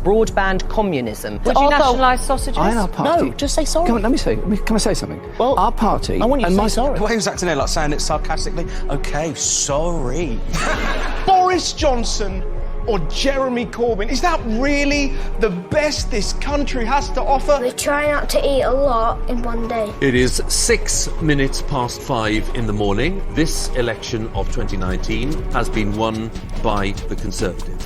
broadband communism. Would you Arthur, nationalise sausages? I and our party... No, just say sorry. Come on, let me say... Can I say something? Well, our party... I want you to say sorry. The way he was acting there, like saying it sarcastically. OK, sorry. Boris Johnson or Jeremy Corbyn, is that really the best this country has to offer? We try not to eat a lot in one day. It is 6 minutes past 5 in the morning. This election of 2019 has been won by the Conservative.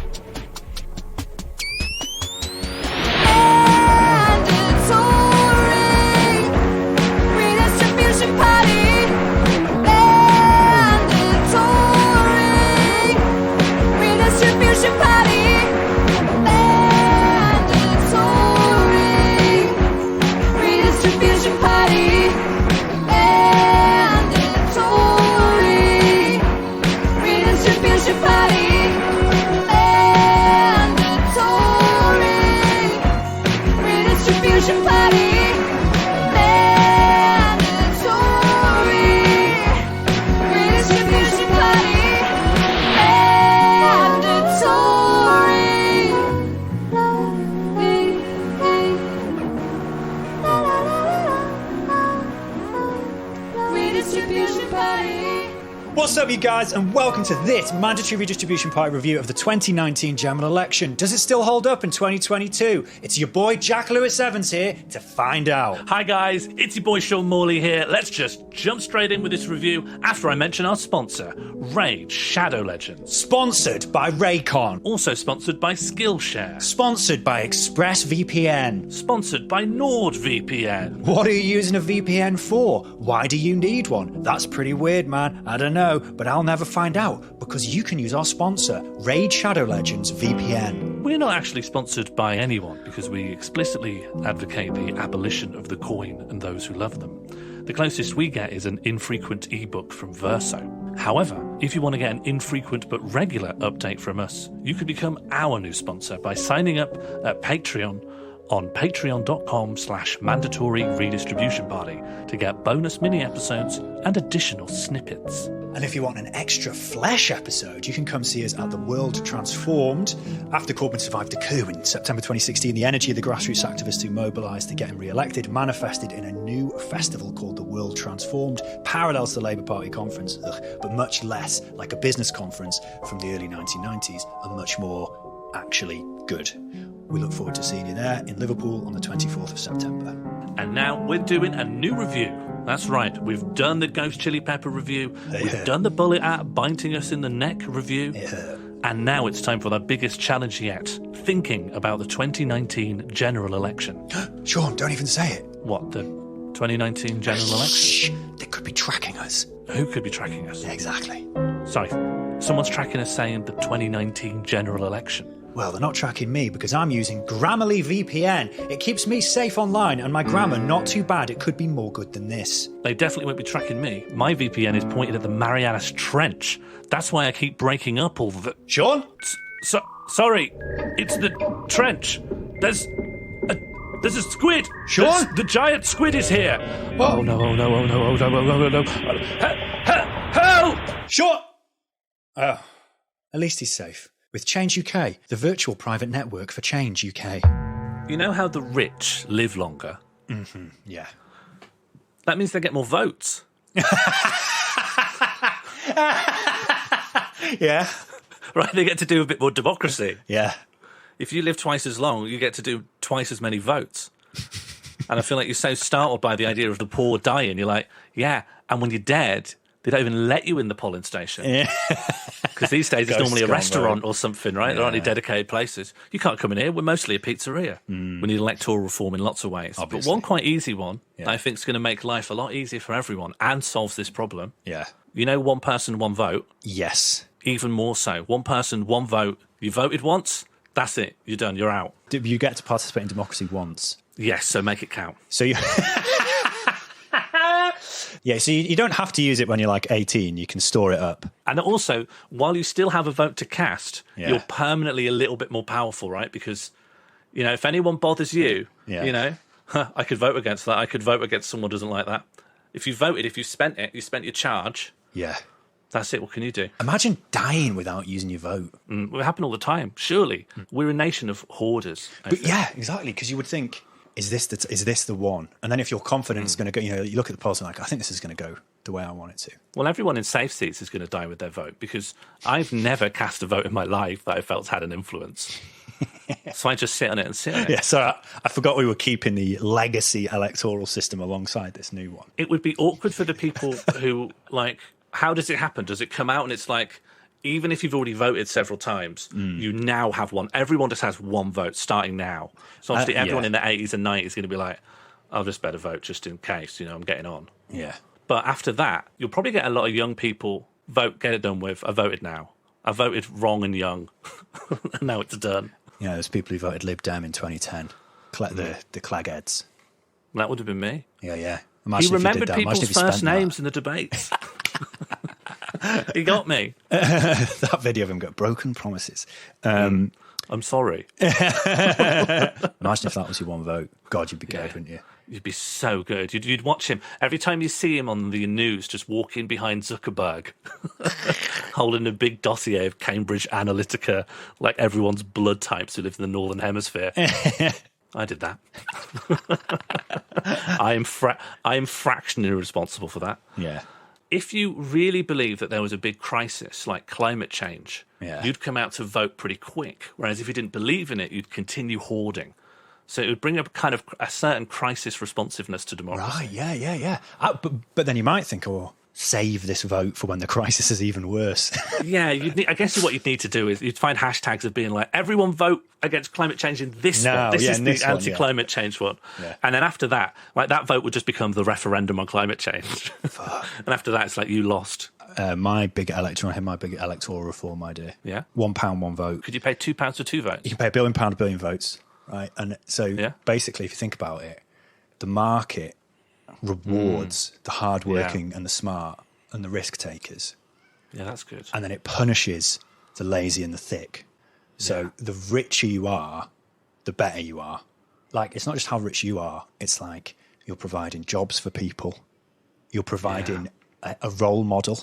What's up, you guys, and welcome to this mandatory redistribution party review of the 2019 general election. Does it still hold up in 2022? It's your boy Jack Lewis Evans here to find out. Hi guys, it's your boy Sean Morley here. Let's just jump straight in with this review after I mention our sponsor, Raid Shadow Legends. Sponsored by Raycon. Also sponsored by Skillshare. Sponsored by ExpressVPN. Sponsored by NordVPN. What are you using a VPN for? Why do you need one? That's pretty weird, man. I don't know, but I'll never find out because you can use our sponsor, Raid Shadow Legends VPN. We're not actually sponsored by anyone because we explicitly advocate the abolition of the coin and those who love them. The closest we get is an infrequent ebook from Verso. However, if you want to get an infrequent but regular update from us, you could become our new sponsor by signing up at Patreon on patreon.com/mandatory redistribution party to get bonus mini episodes and additional snippets. And if you want an extra flesh episode, you can come see us at The World Transformed. After Corbyn survived a coup in September 2016, the energy of the grassroots activists who mobilised to get him re-elected manifested in a new festival called The World Transformed, parallel to the Labour Party conference, but much less like a business conference from the early 1990s and much more actually good. We look forward to seeing you there in Liverpool on the 24th of September. And now we're doing a new review. That's right, we've done the Ghost Chili Pepper review, we've done the Bullet Ant biting us in the neck review, and now it's time for the biggest challenge yet, thinking about the 2019 general election. Sean, don't even say it. What, the 2019 general election? Shh, they could be tracking us. Who could be tracking us? Exactly. Sorry, someone's tracking us saying the 2019 general election. Well, they're not tracking me because I'm using Grammarly VPN. It keeps me safe online and my grammar not too bad. It could be more good than this. They definitely won't be tracking me. My VPN is pointed at the Marianas Trench. That's why I keep breaking up all the... Sean? Sorry, it's the trench. There's a squid. Sean? The giant squid is here. What? Oh no, oh no, oh no, oh no, oh no, oh no. Help! Sean! Oh, at least he's safe. With Change UK, the virtual private network for Change UK. You know how the rich live longer? Mm-hmm, yeah. That means they get more votes. Yeah. Right, they get to do a bit more democracy. Yeah. If you live twice as long, you get to do twice as many votes. And I feel like you're so startled by the idea of the poor dying. You're like, yeah, and when you're dead, they don't even let you in the polling station. Yeah. Because these days it's normally a restaurant or something, right? Yeah. There aren't any dedicated places. You can't come in here. We're mostly a pizzeria. We need electoral reform in lots of ways. Obviously. But one quite easy one that I think is going to make life a lot easier for everyone and solves this problem. Yeah. You know, one person, one vote? Yes. Even more so. One person, one vote. You voted once, that's it. You're done. You're out. You get to participate in democracy once. Yes, so make it count. So you... Yeah, so you don't have to use it when you're like 18. You can store it up. And also, while you still have a vote to cast, you're permanently a little bit more powerful, right? Because, you know, if anyone bothers you, you know, I could vote against that. I could vote against someone who doesn't like that. If you voted, if you spent it, you spent your charge. Yeah. That's it. What can you do? Imagine dying without using your vote. It will happen all the time. Surely. We're a nation of hoarders. But yeah, exactly, because you would think, is this the one? And then if you're confident it's going to go, you look at the polls and like, I think this is going to go the way I want it to. Well, everyone in safe seats is going to die with their vote, because I've never cast a vote in my life that I felt had an influence. So I just sit on it and sit on it. Yeah, so I forgot we were keeping the legacy electoral system alongside this new one. It would be awkward for the people who, like, how does it happen? Does it come out and it's like, even if you've already voted several times, you now have one. Everyone just has one vote starting now. So obviously everyone in the 80s and 90s is going to be like, I'll just better vote just in case, I'm getting on. Yeah. But after that, you'll probably get a lot of young people vote, get it done with. I voted now. I voted wrong and young. And now it's done. There's people who voted Lib Dem in 2010. The Clagheads. That would have been me. Yeah. He remembered people's first names in the debates. He got me. That video of him got broken promises. I'm sorry. Imagine if that was your one vote. God, you'd be good, wouldn't you? You'd be so good. You'd watch him. Every time you see him on the news, just walking behind Zuckerberg, holding a big dossier of Cambridge Analytica, like everyone's blood types who live in the Northern Hemisphere. I did that. I am fractionally responsible for that. Yeah. If you really believe that there was a big crisis like climate change, you'd come out to vote pretty quick. Whereas if you didn't believe in it, you'd continue hoarding. So it would bring up kind of a certain crisis responsiveness to democracy. Right, yeah. But then you might think, save this vote for when the crisis is even worse. Yeah, I guess what you'd need to do is you'd find hashtags of being like, everyone vote against climate change in this one. This is the anti-climate change one. Yeah. And then after that, like that vote would just become the referendum on climate change. And after that, it's like you lost. My big electoral reform idea. Yeah. £1, one vote. Could you pay £2 for 2 votes? You can pay £1 billion, £1 billion votes. Right. And so basically, if you think about it, the market rewards the hardworking and the smart and the risk takers. Yeah, that's good. And then it punishes the lazy and the thick. So the richer you are, the better you are. Like, it's not just how rich you are. It's like you're providing jobs for people. You're providing a role model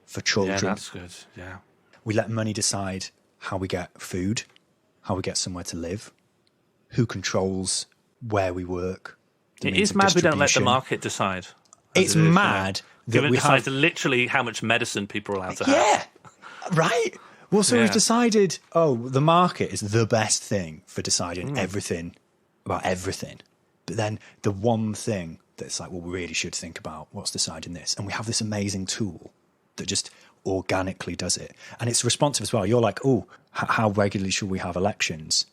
for children. Yeah, that's good. Yeah. We let money decide how we get food, how we get somewhere to live, who controls where we work. It is mad we don't let the market decide. It's mad that we decide literally how much medicine people are allowed to have. Yeah, right. Well, so we've decided, the market is the best thing for deciding everything about everything. But then the one thing that's like, well, we really should think about what's deciding this. And we have this amazing tool that just organically does it. And it's responsive as well. You're like, how regularly should we have elections?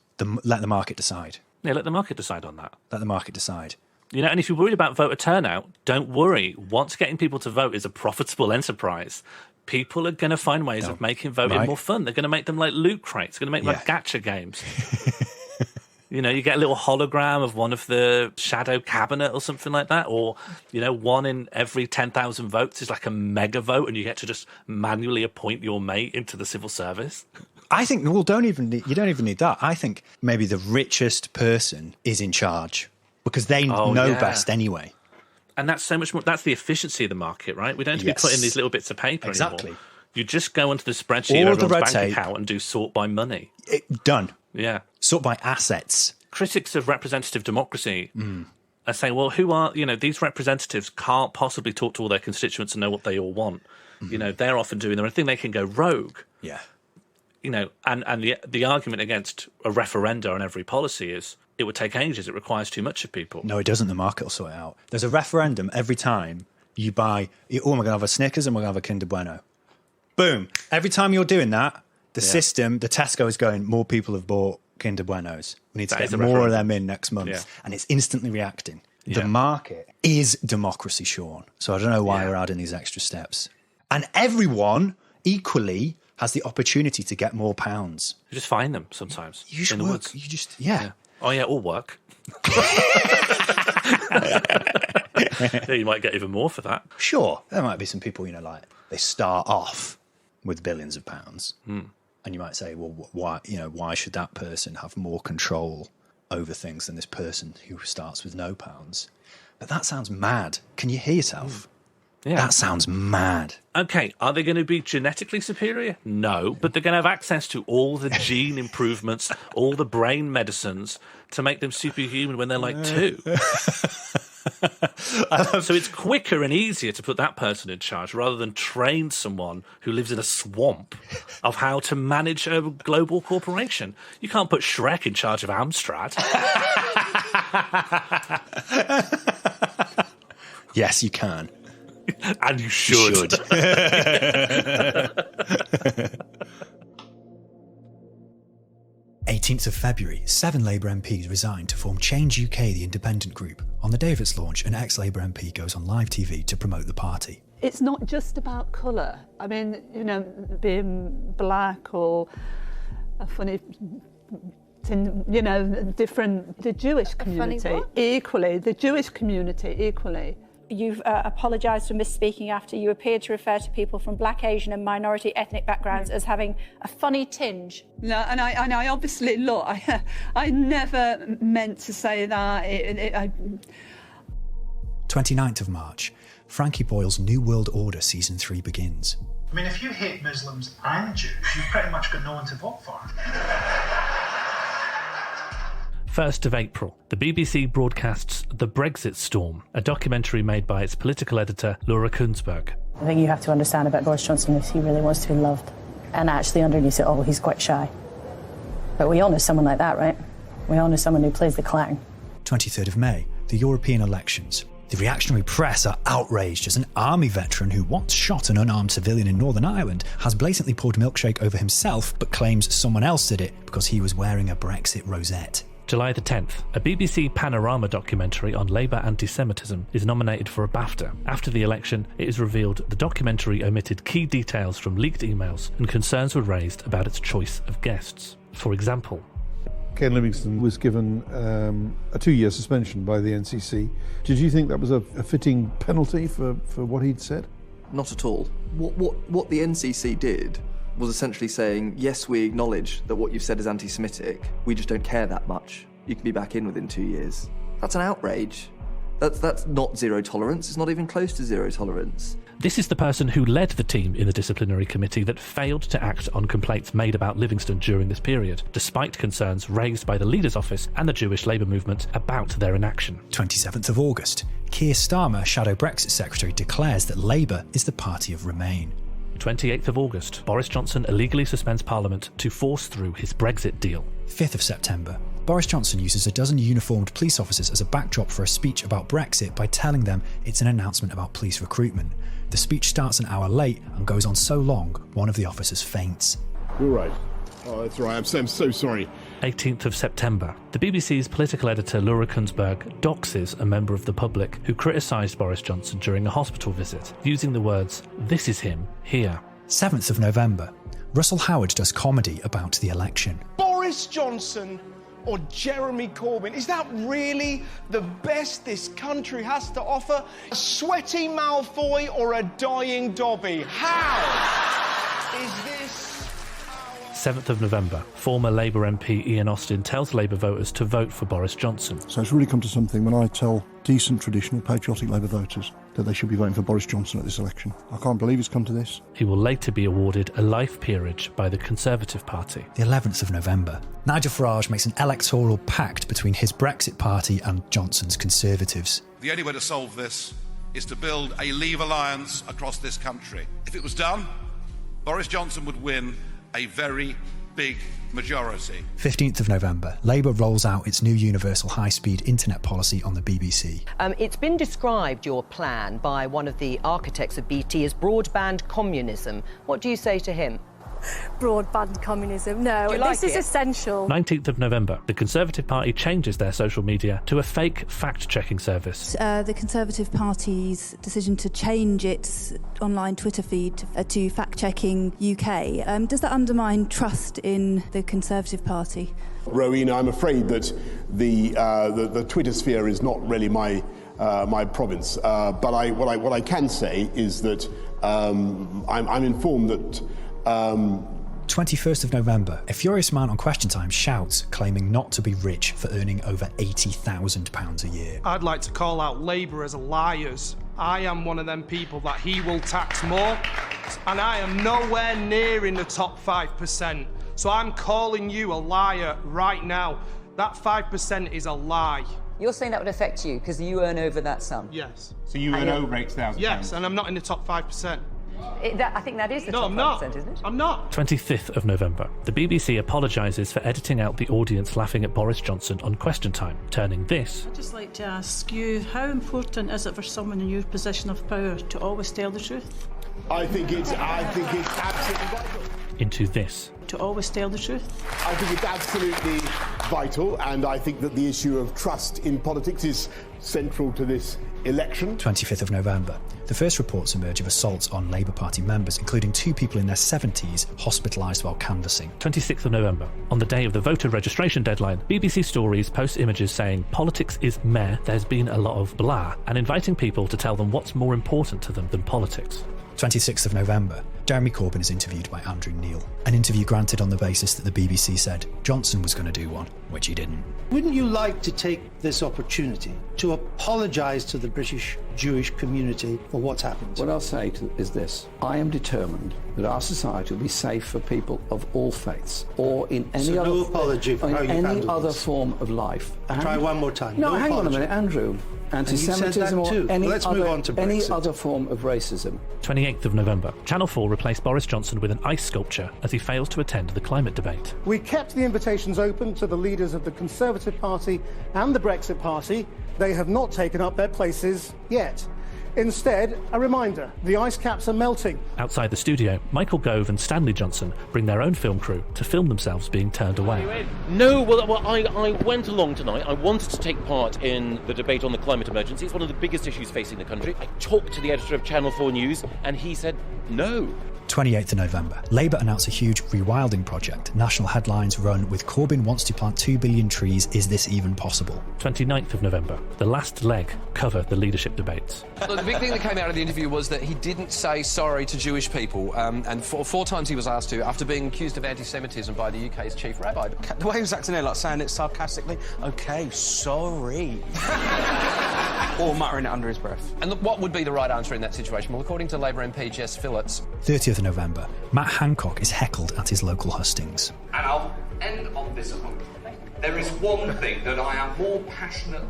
Let the market decide. Yeah, let the market decide on that. Let the market decide. And if you're worried about voter turnout, don't worry. Once getting people to vote is a profitable enterprise, people are going to find ways of making voting more fun. They're going to make them like loot crates. They're going to make like gacha games. You get a little hologram of one of the shadow cabinet or something like that. Or, one in every 10,000 votes is like a mega vote and you get to just manually appoint your mate into the civil service. I think, you don't even need that. I think maybe the richest person is in charge because they know best anyway. And that's so much more. That's the efficiency of the market, right? We don't have to be putting these little bits of paper anymore. You just go onto the spreadsheet of everyone's bank account and do sort by money. Done. Yeah. Sort by assets. Critics of representative democracy are saying, well, who are, these representatives can't possibly talk to all their constituents and know what they all want. They're often doing their own thing. They can go rogue. Yeah. And the argument against a referenda on every policy is it would take ages. It requires too much of people. No, it doesn't. The market will sort it out. There's a referendum every time you buy, we're going to have a Snickers and we're going to have a Kinder Bueno. Boom. Every time you're doing that, the system, the Tesco is going, more people have bought Kinder Buenos. We need to get more of them in next month. Yeah. And it's instantly reacting. Yeah. The market is democracy, Sean. So I don't know why we're adding these extra steps. And everyone equally has the opportunity to get more pounds. You just find them sometimes. You just in the work. Woods. You just, Oh, yeah, or work. You might get even more for that. Sure. There might be some people, like they start off with billions of pounds. And you might say, well, why should that person have more control over things than this person who starts with no pounds? But that sounds mad. Can you hear yourself? Yeah. That sounds mad. Okay, are they going to be genetically superior? No, but they're going to have access to all the gene improvements, all the brain medicines to make them superhuman when they're like 2. So it's quicker and easier to put that person in charge rather than train someone who lives in a swamp of how to manage a global corporation. You can't put Shrek in charge of Amstrad. Yes, you can. And you should. 18th of February, 7 Labour MPs resigned to form Change UK, the independent group. On the day of its launch, an ex-Labour MP goes on live TV to promote the party. It's not just about colour. I mean, you know, being black or a funny, you know, different. The Jewish community equally. The Jewish community equally. You've apologised for misspeaking after you appeared to refer to people from black, Asian and minority ethnic backgrounds as having a funny tinge. No, and I obviously, look, I never meant to say that. 29th of March, Frankie Boyle's New World Order Season 3 begins. I mean, if you hate Muslims and Jews, you've pretty much got no one to vote for. 1st of April, the BBC broadcasts The Brexit Storm, a documentary made by its political editor, Laura Kunsberg. I think you have to understand about Boris Johnson is he really wants to be loved. And actually underneath it all, he's quite shy. But we all know someone like that, right? We all know someone who plays the clown. 23rd of May, the European elections. The reactionary press are outraged as an army veteran who once shot an unarmed civilian in Northern Ireland has blatantly poured milkshake over himself but claims someone else did it because he was wearing a Brexit rosette. July the 10th, a BBC Panorama documentary on Labour anti-Semitism is nominated for a BAFTA. After the election, it is revealed the documentary omitted key details from leaked emails and concerns were raised about its choice of guests. For example, Ken Livingstone was given a 2-year suspension by the NCC. Did you think that was a fitting penalty for what he'd said? Not at all. What the NCC did was essentially saying, yes, we acknowledge that what you've said is anti-Semitic, we just don't care that much. You can be back in within 2 years. That's an outrage. That's not zero tolerance. It's not even close to zero tolerance. this is the person who led the team in the disciplinary committee that failed to act on complaints made about Livingstone during this period, despite concerns raised by the Leader's Office and the Jewish Labour movement about their inaction. 27th of August. Keir Starmer, Shadow Brexit Secretary, declares that Labour is the party of Remain. 28th of August, Boris Johnson illegally suspends Parliament to force through his Brexit deal. 5th of September. Boris Johnson uses a dozen uniformed police officers as a backdrop for a speech about Brexit by telling them it's an announcement about police recruitment. The speech starts an hour late and goes on so long, one of the officers faints. You're right. Oh, that's right. I'm so sorry. 18th of September. The BBC's political editor Laura Kunsberg doxes a member of the public who criticised Boris Johnson during a hospital visit, using the words, "This is him, here." 7th of November. Russell Howard does comedy about the election. Boris Johnson or Jeremy Corbyn, is that really the best this country has to offer? A sweaty Malfoy or a dying Dobby? How is this? 7th of November. Former Labour MP Ian Austin tells Labour voters to vote for Boris Johnson. So it's really come to something when I tell decent, traditional, patriotic Labour voters that they should be voting for Boris Johnson at this election. I can't believe it's come to this. He will later be awarded a life peerage by the Conservative Party. The 11th of November. Nigel Farage makes an electoral pact between his Brexit party and Johnson's Conservatives. The only way to solve this is to build a Leave alliance across this country. If it was done, Boris Johnson would win a very big majority. 15th of November. Labour rolls out its new universal high-speed internet policy on the BBC. It's been described, your plan, by one of the architects of BT as broadband communism. What do you say to him? Broadband communism. No, Do you like this is it? essential. 19th of November. The Conservative Party changes their social media to a fake fact-checking service. The Conservative Party's decision to change its online Twitter feed to fact-checking UK, does that undermine trust in the Conservative Party? Rowena, I'm afraid that the Twitter sphere is not really my province. But what I can say is that I'm informed that 21st of November. A furious man on Question Time shouts, claiming not to be rich for earning over £80,000 a year. I'd like to call out Labour as liars I am one of them people that he will tax more, and I am nowhere near in the top 5%. So I'm calling you a liar right now. That 5% is a lie. You're saying that would affect you because you earn over that sum? Yes. So you earn over £8,000? Yes, and I'm not in the top 5%. I think that is the top 5%, isn't it? I'm not. 25th of November. The BBC apologises for editing out the audience laughing at Boris Johnson on Question Time, turning this... I'd just like to ask you, how important is it for someone in your position of power to always tell the truth? I think it's absolutely vital. ...into this. To always tell the truth? I think it's absolutely vital, and I think that the issue of trust in politics is central to this election. 25th of November. The first reports emerge of assaults on Labour Party members, including 2 people in their 70s hospitalised while canvassing. 26th of November. On the day of the voter registration deadline, BBC Stories posts images saying politics is meh, there's been a lot of blah, and inviting people to tell them what's more important to them than politics. 26th of November. Jeremy Corbyn is interviewed by Andrew Neil. An interview granted on the basis that the BBC said Johnson was going to do one, which he didn't. Wouldn't you like to take this opportunity to apologise to the British Jewish community for what's happened? What I'll say is this. I am determined that our society will be safe for people of all faiths, or in any other, no apology for how you any other this. form of life. Try one more time. No, hang apology. on a minute, Andrew. Anti-Semitism or any, any other form of racism. 28th of November. Channel 4 replaced Boris Johnson with an ice sculpture as he fails to attend the climate debate. We kept the invitations open to the leaders of the Conservative Party and the Brexit Party. They have not taken up their places yet. Instead, a reminder, the ice caps are melting. Outside the studio, Michael Gove and Stanley Johnson bring their own film crew to film themselves being turned away. No, well, I went along tonight. I wanted to take part in the debate on the climate emergency. It's one of the biggest issues facing the country. I talked to the editor of Channel 4 News, and he said no. 28th of November. Labour announced a huge rewilding project. National headlines run with Corbyn wants to plant 2 billion trees. Is this even possible? 29th of November. The last leg cover the leadership debates. The big thing that came out of the interview was that he didn't say sorry to Jewish people, and four times he was asked to after being accused of anti-Semitism by the UK's chief rabbi. The way he was acting there, like saying it sarcastically, OK, sorry. Or muttering it under his breath. And look, what would be the right answer in that situation? Well, according to Labour MP Jess Phillips... 30th of November. Matt Hancock is heckled at his local hustings. And I'll end on this point. There is one thing that I am more passionate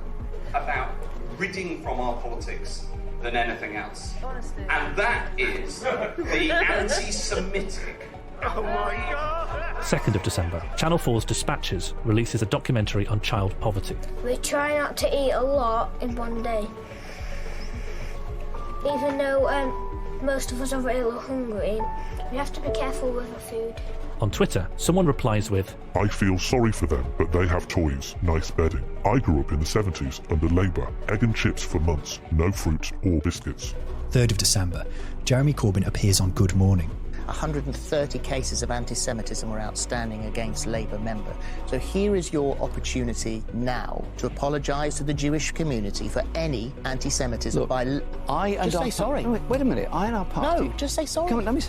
about ridding from our politics than anything else. Honestly. And that is the anti-Semitic. Oh my God! 2nd of December. Channel 4's Dispatches releases a documentary on child poverty. We try not to eat a lot in one day. Even though most of us are really hungry, we have to be careful with our food. On Twitter, someone replies with, I feel sorry for them, but they have toys, nice bedding. I grew up in the 70s under Labour. Egg and chips for months, no fruit or biscuits. 3rd of December. Jeremy Corbyn appears on Good Morning. 130 cases of anti-Semitism were outstanding against Labour member. So here is your opportunity now to apologise to the Jewish community for any anti-Semitism. Look, by just say sorry. Wait a minute, I and our party... No, just say sorry. Can I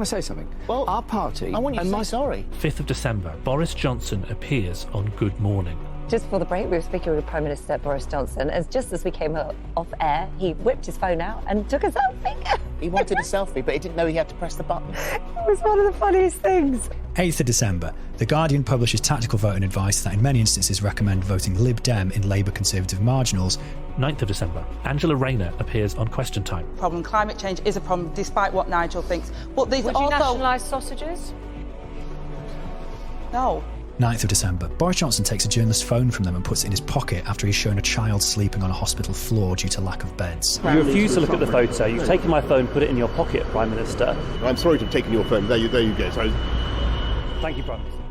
say something? Well, our party... I want you to say sorry. 5th of December. Boris Johnson appears on Good Morning. Just before the break, we were speaking with Prime Minister Boris Johnson. Just as we came off air, he whipped his phone out and took a selfie. He wanted a selfie, but he didn't know he had to press the button. It was one of the funniest things. 8th of December. The Guardian publishes tactical voting advice that in many instances recommend voting Lib Dem in Labour Conservative marginals. 9th of December. Angela Rayner appears on Question Time. Climate change is a problem, despite what Nigel thinks. But these Would you nationalise sausages? No. 9th of December. Boris Johnson takes a journalist's phone from them and puts it in his pocket after he's shown a child sleeping on a hospital floor due to lack of beds. You refuse to look at the photo. You've taken my phone, put it in your pocket, Prime Minister. I'm sorry to have taken your phone. There you go. Sorry. Thank you, Prime Minister.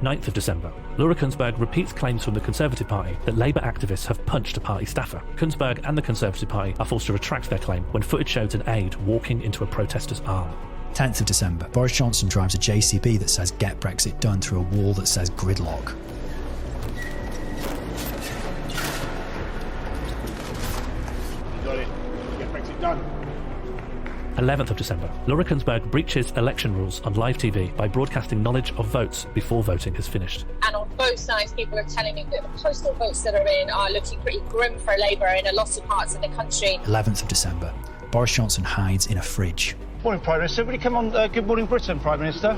9th of December. Laura Kuenssberg repeats claims from the Conservative Party that Labour activists have punched a party staffer. Kuenssberg and the Conservative Party are forced to retract their claim when footage showed an aide walking into a protester's arm. 10th of December. Boris Johnson drives a JCB that says Get Brexit Done through a wall that says Gridlock. You got it. Get Brexit Done. 11th of December. Laura Kuenssberg breaches election rules on live TV by broadcasting knowledge of votes before voting has finished. And on both sides, people are telling me that the postal votes that are in are looking pretty grim for Labour in a lot of parts of the country. 11th of December. Boris Johnson hides in a fridge. Morning, Prime Minister. Will you come on Good Morning Britain, Prime Minister?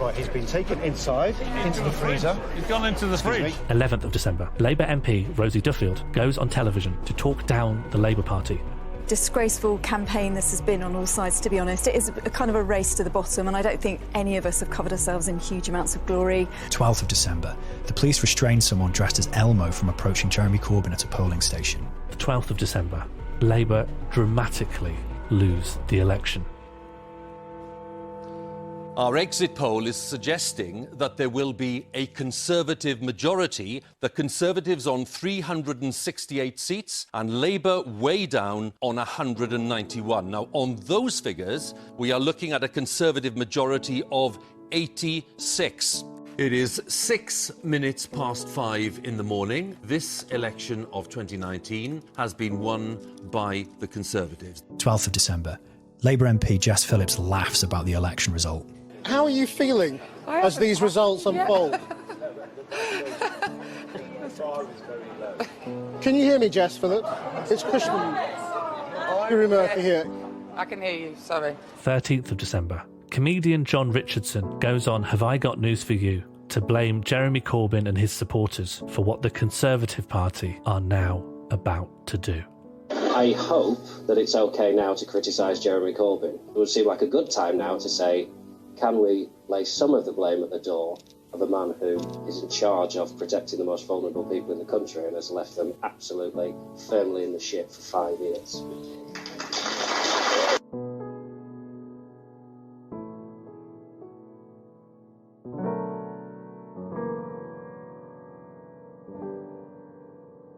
Right, he's been taken inside, into the freezer. He's gone into the fridge. 11th of December. Labour MP Rosie Duffield goes on television to talk down the Labour Party. Disgraceful campaign this has been on all sides, to be honest. It is a kind of a race to the bottom, and I don't think any of us have covered ourselves in huge amounts of glory. 12th of December. The police restrained someone dressed as Elmo from approaching Jeremy Corbyn at a polling station. The 12th of December. Labour dramatically lose the election. Our exit poll is suggesting that there will be a Conservative majority, the Conservatives on 368 seats and Labour way down on 191. Now, on those figures, we are looking at a Conservative majority of 86. It is 6 minutes past 5 in the morning. This election of 2019 has been won by the Conservatives. 12th of December. Labour MP Jess Phillips laughs about the election result. How are you feeling as these results unfold? Can you hear me, Jess Phillips? It's Christian Murphy here. I can hear you, sorry. 13th of December. Comedian John Richardson goes on Have I Got News For You to blame Jeremy Corbyn and his supporters for what the Conservative Party are now about to do. I hope that it's okay now to criticise Jeremy Corbyn. It would seem like a good time now to say, can we lay some of the blame at the door of a man who is in charge of protecting the most vulnerable people in the country and has left them absolutely firmly in the shit for 5 years?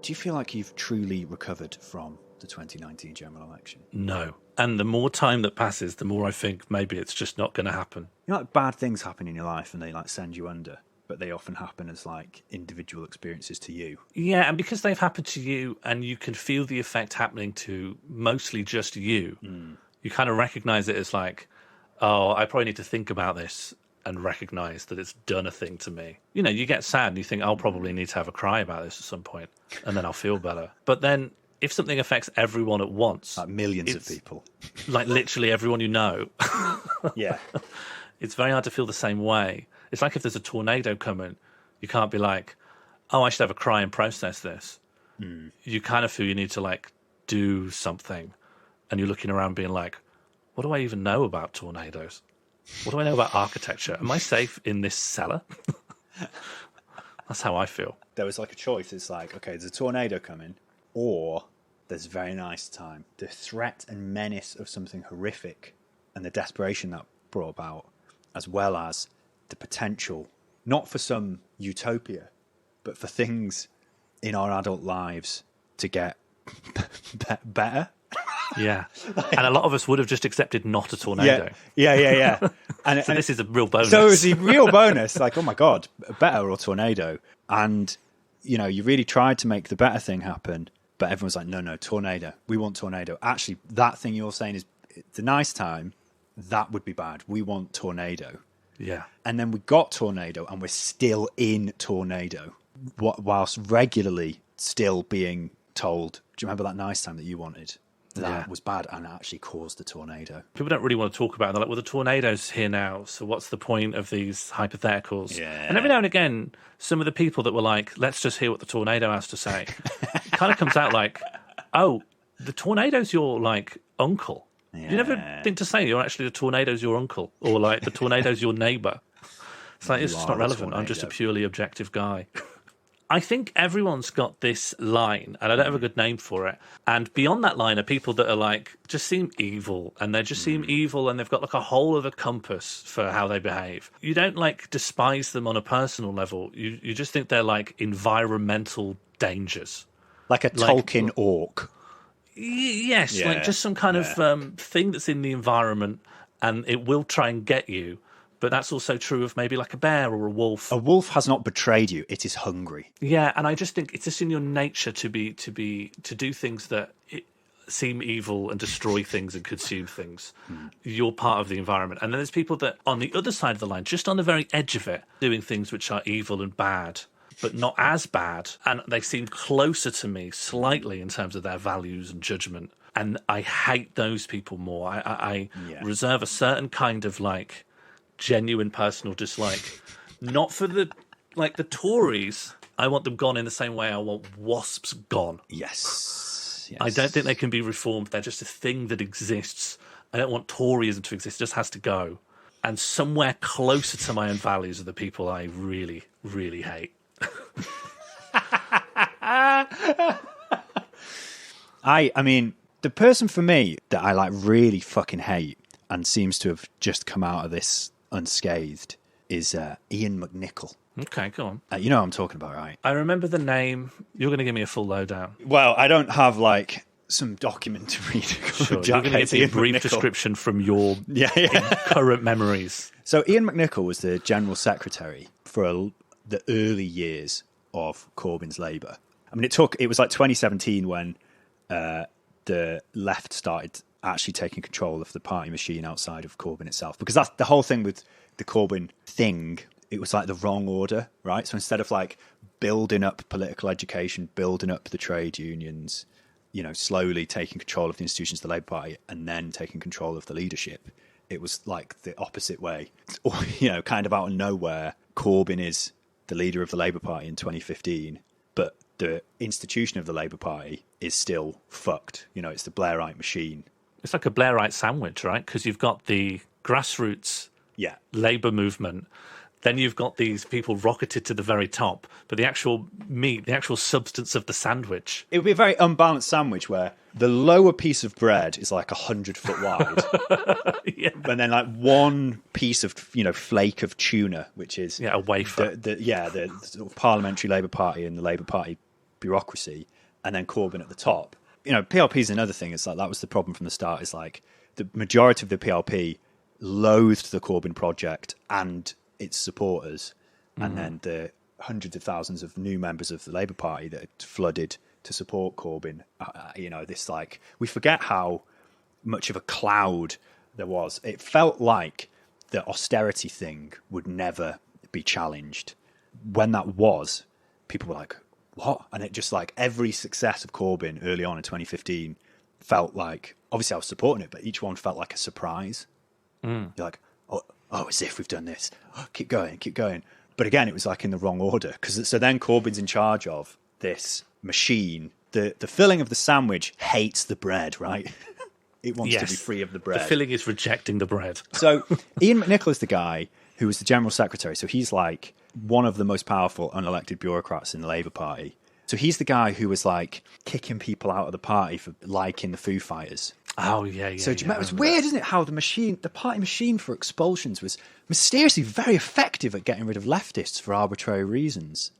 Do you feel like you've truly recovered from the 2019 general election? No. And the more time that passes, the more I think maybe it's just not going to happen. You know, like bad things happen in your life and they like send you under, but they often happen as like individual experiences to you. Yeah, and because they've happened to you and you can feel the effect happening to mostly just you, you kind of recognise it as like, oh, I probably need to think about this and recognise that it's done a thing to me. You know, you get sad and you think, I'll probably need to have a cry about this at some point and then I'll feel better. But then if something affects everyone at once... Like millions of people. Like literally everyone you know. Yeah. It's very hard to feel the same way. It's like if there's a tornado coming, you can't be like, oh, I should have a cry and process this. You kind of feel you need to like do something. And you're looking around being like, what do I even know about tornadoes? What do I know about architecture? Am I safe in this cellar? That's how I feel. There was like a choice. It's like, okay, there's a tornado coming, or there's a very nice time. The threat and menace of something horrific and the desperation that brought about, as well as the potential, not for some utopia, but for things in our adult lives to get better. Yeah. And a lot of us would have just accepted not a tornado. Yeah. And, so this is a real bonus. So it's a real bonus. Like, oh my God, better or tornado. And, you know, you really tried to make the better thing happen, but everyone's like, no, tornado. We want tornado. Actually, that thing you're saying is it's a nice time. That would be bad. We want tornado. Yeah. And then we got tornado and we're still in tornado whilst regularly still being told, do you remember that nice time that you wanted? That was bad and actually caused the tornado. People don't really want to talk about it. They're like, well, the tornado's here now, so what's the point of these hypotheticals? Yeah. And every now and again, some of the people that were like, let's just hear what the tornado has to say, kind of comes out like, oh, the tornado's your, like, uncle. Yeah. You never think to say the tornado's your uncle, or, like, the tornado's your neighbour. It's like, it's just not relevant. I'm just a purely objective guy. I think everyone's got this line, and I don't have a good name for it. And beyond that line are people that are like, just seem evil, and they just seem evil, and they've got like a whole other compass for how they behave. You don't like despise them on a personal level. You just think they're like environmental dangers. Like a Tolkien orc. Yes, like just some kind of thing that's in the environment, and it will try and get you. But that's also true of maybe like a bear or a wolf. A wolf has not betrayed you; it is hungry. Yeah, and I just think it's just in your nature to do things that seem evil and destroy things and consume things. You're part of the environment. And then there's people that, on the other side of the line, just on the very edge of it, doing things which are evil and bad, but not as bad. And they seem closer to me slightly in terms of their values and judgment. And I hate those people more. I reserve a certain kind of like genuine personal dislike, not for the Tories. I want them gone in the same way I want wasps gone. Yes. I don't think they can be reformed. They're just a thing that exists. I don't want Toryism to exist. It just has to go. And somewhere closer to my own values are the people I really, really hate. I mean, the person for me that I like really fucking hate and seems to have just come out of this unscathed is Ian McNichol. Okay, go on. You know what I'm talking about, right? I remember the name. You're going to give me a full lowdown. Well, I don't have like some document to read. Sure, you're going to give me a brief description from your current memories. So Ian McNichol was the General Secretary for the early years of Corbyn's Labour. I mean, it was like 2017 when the left started actually taking control of the party machine outside of Corbyn itself. Because that's the whole thing with the Corbyn thing. It was like the wrong order, right? So instead of like building up political education, building up the trade unions, slowly taking control of the institutions of the Labour Party and then taking control of the leadership, it was like the opposite way. Kind of out of nowhere, Corbyn is the leader of the Labour Party in 2015, but the institution of the Labour Party is still fucked. It's the Blairite machine. It's like a Blairite sandwich, right? Because you've got the grassroots Labour movement. Then you've got these people rocketed to the very top, but the actual meat, the actual substance of the sandwich. It would be a very unbalanced sandwich where the lower piece of bread is like 100 foot wide. And then like one piece of, flake of tuna, which is a wafer. The sort of Parliamentary Labour Party and the Labour Party bureaucracy, and then Corbyn at the top. PLP is another thing. It's like that was the problem from the start. Is like the majority of the PLP loathed the Corbyn project and its supporters, and then the hundreds of thousands of new members of the Labour Party that had flooded to support Corbyn. This like we forget how much of a cloud there was. It felt like the austerity thing would never be challenged. When that was, people were like, "What?" And it just like every success of Corbyn early on in 2015 felt like, obviously I was supporting it, but each one felt like a surprise. You're like, oh, as if we've done this. Oh, keep going. But again, it was like in the wrong order. So then Corbyn's in charge of this machine. The filling of the sandwich hates the bread, right? It wants to be free of the bread. The filling is rejecting the bread. So Ian McNichol is the guy who was the General Secretary. So he's like one of the most powerful unelected bureaucrats in the Labour Party. So he's the guy who was like kicking people out of the party for liking the Foo Fighters. Oh, yeah. So do you remember? It's weird, isn't it, how the party machine for expulsions was mysteriously very effective at getting rid of leftists for arbitrary reasons.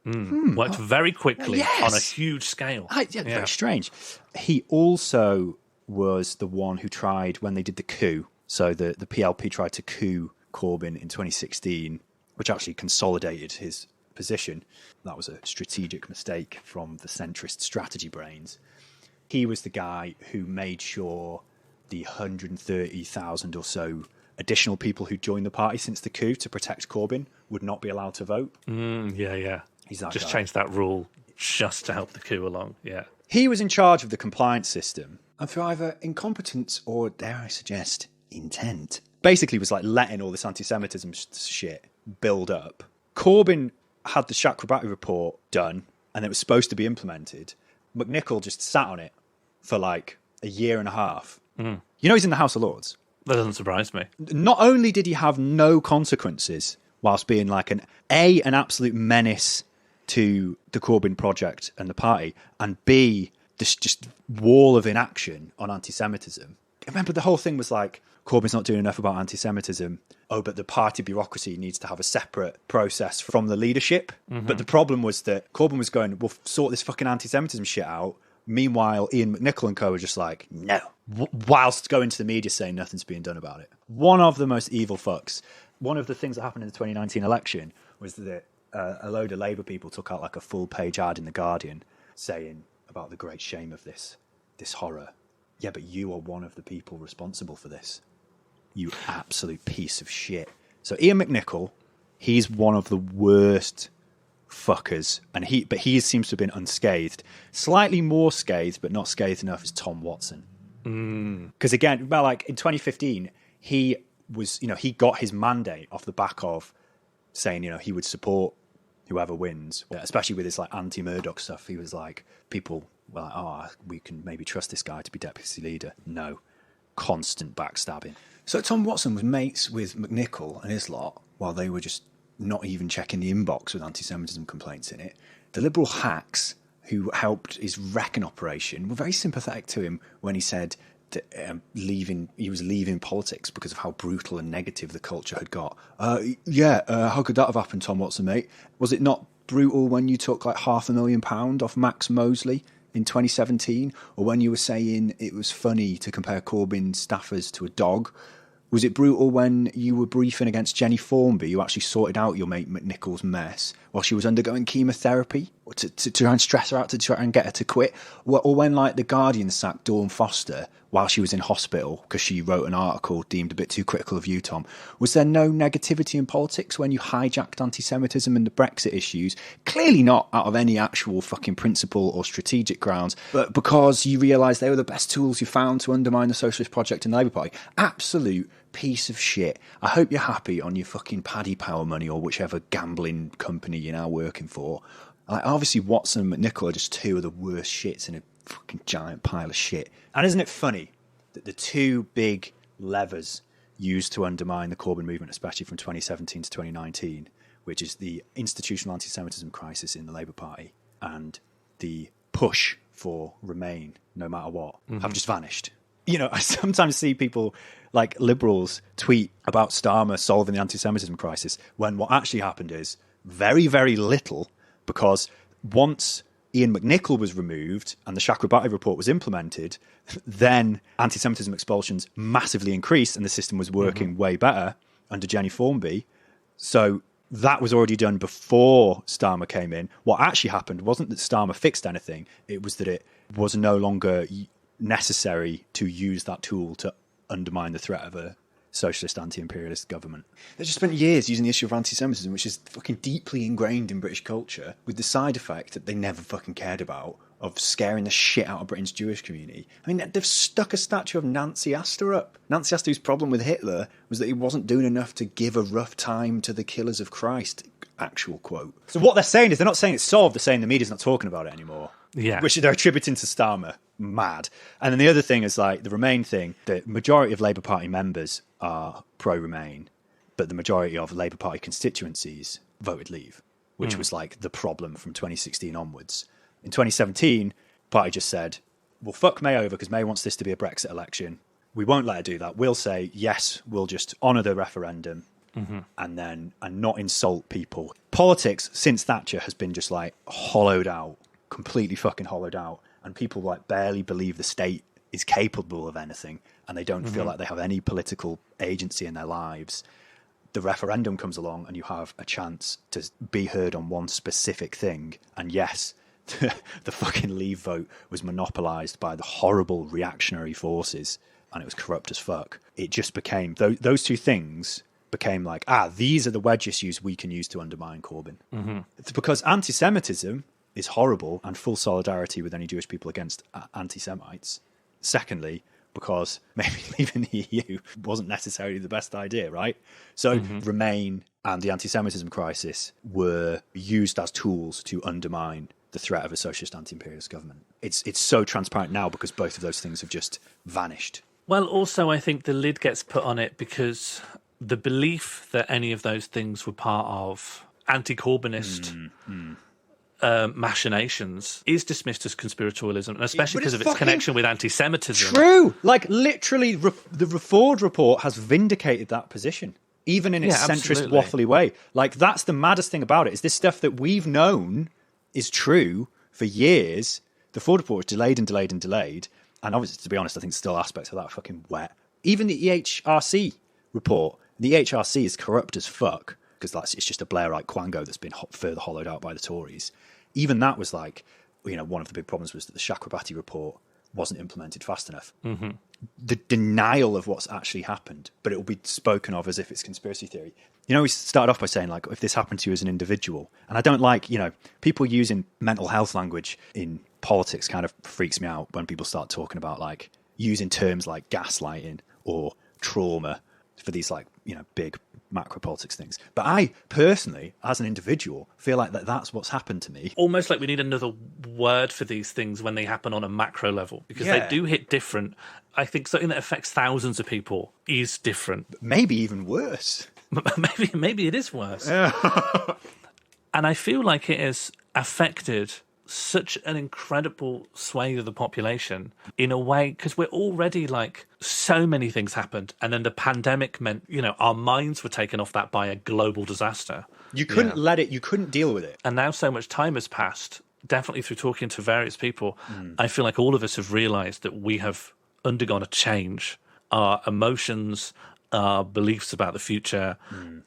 Worked very quickly on a huge scale. Very strange. He also was the one who tried, when they did the coup, so the PLP tried to coup Corbyn in 2016, which actually consolidated his position. That was a strategic mistake from the centrist strategy brains. He was the guy who made sure the 130,000 or so additional people who joined the party since the coup to protect Corbyn would not be allowed to vote. He's that just guy. Changed that rule just to help the coup along. Yeah. He was in charge of the compliance system, and through either incompetence or, dare I suggest, intent, basically was like letting all this anti-Semitism shit build up. Corbyn had the Chakrabarti report done, and it was supposed to be implemented. McNichol just sat on it for like a year and a half. He's in the House of Lords. That doesn't surprise me. Not only did he have no consequences whilst being like an absolute menace to the Corbyn project and the party, and B, this just wall of inaction on anti-Semitism. Remember, the whole thing was like, Corbyn's not doing enough about anti-Semitism. Oh, but the party bureaucracy needs to have a separate process from the leadership. But the problem was that Corbyn was going, we'll sort this fucking anti-Semitism shit out. Meanwhile, Ian McNichol and co were just like, no. Whilst going to the media saying nothing's being done about it. One of the most evil fucks. One of the things that happened in the 2019 election was that a load of Labour people took out like a full-page ad in The Guardian saying about the great shame of this this horror. Yeah, but you are one of the people responsible for this. You absolute piece of shit. So Ian McNicol, he's one of the worst fuckers, and he seems to have been unscathed. Slightly more scathed, but not scathed enough, is Tom Watson. Because again, well, like in 2015, he was, he got his mandate off the back of saying, he would support whoever wins, especially with his like anti-Murdoch stuff. He was like, people were like, we can maybe trust this guy to be deputy leader. No, constant backstabbing. So Tom Watson was mates with McNicol and his lot while they were just not even checking the inbox with anti-Semitism complaints in it. The Liberal hacks who helped his wrecking operation were very sympathetic to him when he said that he was leaving politics because of how brutal and negative the culture had got. How could that have happened, Tom Watson, mate? Was it not brutal when you took like £500,000 off Max Mosley in 2017? Or when you were saying it was funny to compare Corbyn's staffers to a dog? Was it brutal when you were briefing against Jenny Formby, who actually sorted out your mate McNichol's mess while she was undergoing chemotherapy to try and stress her out, to try and get her to quit? Or when, like, The Guardian sacked Dawn Foster while she was in hospital because she wrote an article deemed a bit too critical of you, Tom? Was there no negativity in politics when you hijacked anti-Semitism and the Brexit issues? Clearly not out of any actual fucking principle or strategic grounds, but because you realised they were the best tools you found to undermine the Socialist project in the Labour Party. Absolute piece of shit. I hope you're happy on your fucking Paddy Power money or whichever gambling company you're now working for. Like, obviously Watson and McNicol are just two of the worst shits in a fucking giant pile of shit. And isn't it funny that the two big levers used to undermine the Corbyn movement, especially from 2017 to 2019, which is the institutional anti-Semitism crisis in the Labour Party and the push for Remain no matter what, have just vanished? I sometimes see people like Liberals tweet about Starmer solving the anti-Semitism crisis when what actually happened is very, very little, because once Ian McNicol was removed and the Chakrabarti report was implemented, then anti-Semitism expulsions massively increased and the system was working way better under Jenny Formby. So that was already done before Starmer came in. What actually happened wasn't that Starmer fixed anything, it was that it was no longer necessary to use that tool to undermine the threat of a socialist anti-imperialist government. They just spent years using the issue of anti-Semitism, which is fucking deeply ingrained in British culture, with the side effect that they never fucking cared about of scaring the shit out of Britain's Jewish community. I mean, they've stuck a statue of Nancy Astor up. Nancy Astor's problem with Hitler was that he wasn't doing enough to give a rough time to the killers of Christ, actual quote. So what they're saying is, they're not saying it's solved, they're saying the media's not talking about it anymore. Yeah. Which they're attributing to Starmer. Mad. And then the other thing is, like, the Remain thing, the majority of Labour Party members are pro-Remain, but the majority of Labour Party constituencies voted Leave, which was like the problem from 2016 onwards. In 2017, party just said, well, fuck May over because May wants this to be a Brexit election. We won't let her do that. We'll say, yes, we'll just honour the referendum and not insult people. Politics since Thatcher has been just like hollowed out, completely fucking hollowed out. And people like barely believe the state is capable of anything, and they don't feel like they have any political agency in their lives. The referendum comes along and you have a chance to be heard on one specific thing. And yes, the fucking Leave vote was monopolised by the horrible reactionary forces and it was corrupt as fuck. It just became, those two things became like, these are the wedge issues we can use to undermine Corbyn. It's because anti-Semitism is horrible and full solidarity with any Jewish people against anti-Semites. Secondly, because maybe leaving the EU wasn't necessarily the best idea, right? So Remain and the anti-Semitism crisis were used as tools to undermine the threat of a socialist anti-imperialist government. It's so transparent now because both of those things have just vanished. Well, also, I think the lid gets put on it because the belief that any of those things were part of anti-Corbynist machinations is dismissed as conspiratorialism, and especially because of its connection with anti-Semitism. True! Like, literally, the Ford report has vindicated that position, even in its centrist, waffly way. Like, that's the maddest thing about it, is this stuff that we've known is true for years. The Ford report was delayed and delayed and delayed, and obviously, to be honest, I think still aspects of that are fucking wet. Even the EHRC report, the EHRC is corrupt as fuck, because it's just a Blairite quango that's been further hollowed out by the Tories. Even that was like, one of the big problems was that the Chakrabarti report wasn't implemented fast enough. Mm-hmm. The denial of what's actually happened, but it will be spoken of as if it's conspiracy theory. You know, we started off by saying, like, if this happened to you as an individual, and I don't like, you know, people using mental health language in politics kind of freaks me out when people start talking about, like, using terms like gaslighting or trauma for these, like, you know, big macro politics things. But I personally, as an individual, feel like that's what's happened to me. Almost like we need another word for these things when they happen on a macro level, because they do hit different. I think something that affects thousands of people is different. Maybe even worse. Maybe it is worse. And I feel like it has affected such an incredible swathe of the population in a way, because we're already like, so many things happened, and then the pandemic meant, you know, our minds were taken off that by a global disaster. You couldn't let it, you couldn't deal with it. And now so much time has passed, definitely through talking to various people, I feel like all of us have realised that we have undergone a change. Our emotions, our beliefs about the future,